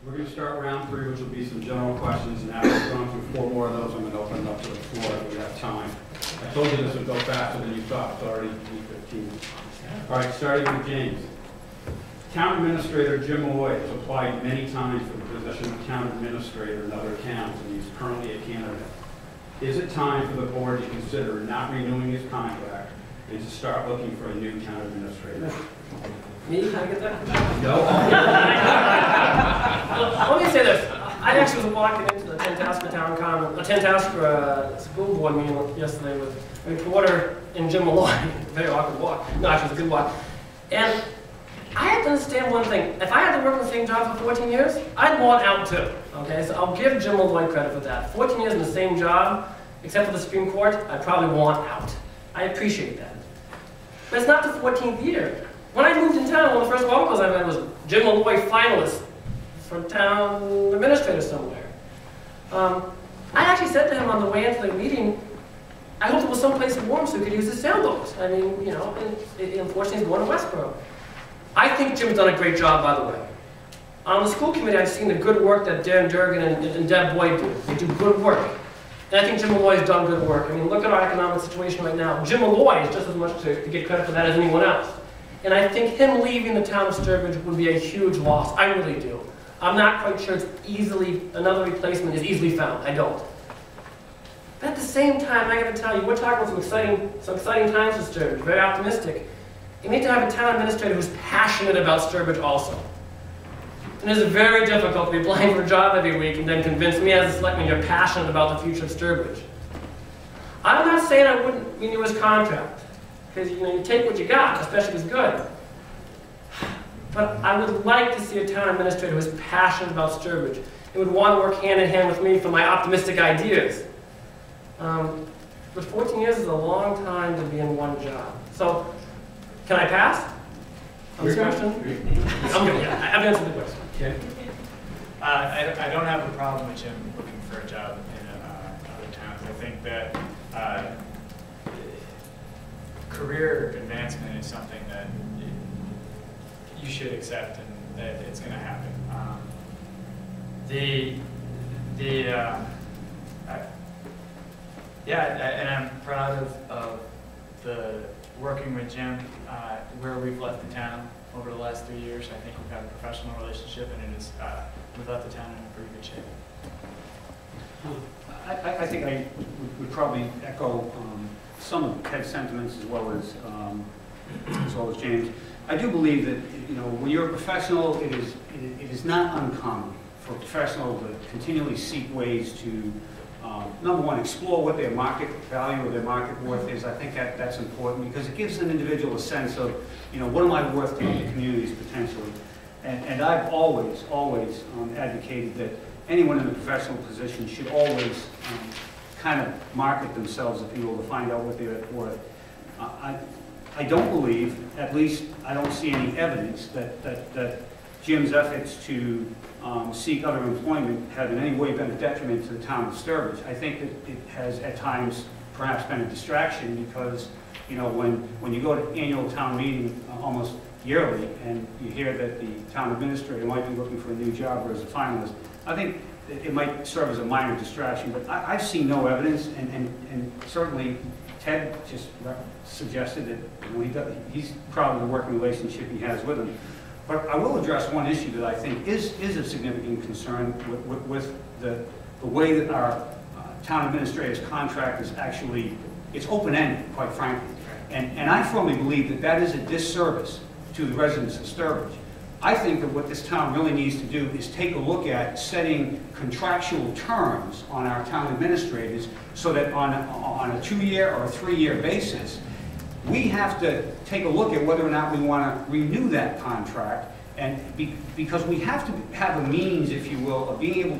We're going to start round 3, which will be some general questions, and after we've gone through 4 more of those, I'm going to open it up to the floor if we have time. I told you this would go faster than you thought. It's already 8:15. All right, starting with James. Town Administrator Jim Malloy has applied many times for the position of Town Administrator in other towns, and he's currently a candidate. Is it time for the board to consider not renewing his contract and to start looking for a new Town Administrator? Me? Can I get that? No. Let me say this. I actually was walking into the Tantascwa Town Common, Tantascwa school board meeting yesterday with a reporter and Jim Malloy. Very awkward walk. No, actually, it was a good walk. And I have to understand one thing. If I had to work in the same job for 14 years, I'd want out too. Okay, so I'll give Jim Malloy credit for that. 14 years in the same job, except for the Supreme Court, I'd probably want out. I appreciate that. But it's not the 14th year. When I moved in town, one of the first articles I read was Jim Malloy finalist for town administrator somewhere. I actually said to him on the way into the meeting, I hope there was someplace warm so he could use his sailboat. I mean, you know, unfortunately he's going to Westboro. I think Jim's done a great job, by the way. On the school committee, I've seen the good work that Dan Durgan and Deb Boyd do. They do good work. And I think Jim Malloy has done good work. I mean, look at our economic situation right now. Jim Malloy is just as much to get credit for that as anyone else. And I think him leaving the town of Sturbridge would be a huge loss. I really do. I'm not quite sure it's easily, another replacement is easily found. I don't. But at the same time, I got to tell you, we're talking about some exciting times for Sturbridge, very optimistic. You need to have a town administrator who's passionate about Sturbridge also. And it's very difficult to be applying for a job every week and then convince me as a selectman you're passionate about the future of Sturbridge. I'm not saying I wouldn't renew his contract, because you take what you got, especially if it's good. But I would like to see a town administrator who is passionate about Sturbridge and would want to work hand in hand with me for my optimistic ideas. But 14 years is a long time to be in one job. So, can I pass on this question? I've answered the question. Okay. I don't have a problem with Jim looking for a job in other towns. I think that career advancement is something that you should accept, and that it's going to happen. And I'm proud of the working with Jim where we've left the town over the last 3 years. I think we've had a professional relationship, and it is we've left the town in pretty good shape. I think I would probably echo some of Ted's sentiments as well as James. I do believe that when you're a professional, it is not uncommon for a professional to continually seek ways to number one, explore what their market value or their market worth is. I think that's important because it gives an individual a sense of what am I worth to the communities potentially. And I've always advocated that anyone in a professional position should always kind of market themselves, if you will, to find out what they're worth. I don't believe, at least I don't see any evidence that Jim's efforts to seek other employment have in any way been a detriment to the town of Sturbridge. I think that it has at times perhaps been a distraction because when you go to annual town meeting almost yearly and you hear that the town administrator might be looking for a new job or as a finalist, I think it might serve as a minor distraction, but I've seen no evidence, and certainly Ted just suggested that he's proud of the working relationship he has with him. But I will address one issue that I think is a significant concern with the way that our town administrator's contract is actually, it's open-ended, quite frankly. And I firmly believe that is a disservice to the residents of Sturbridge. I think that what this town really needs to do is take a look at setting contractual terms on our town administrators so that on a 2-year or a 3-year basis, we have to take a look at whether or not we want to renew that contract, and because we have to have a means, if you will, of being able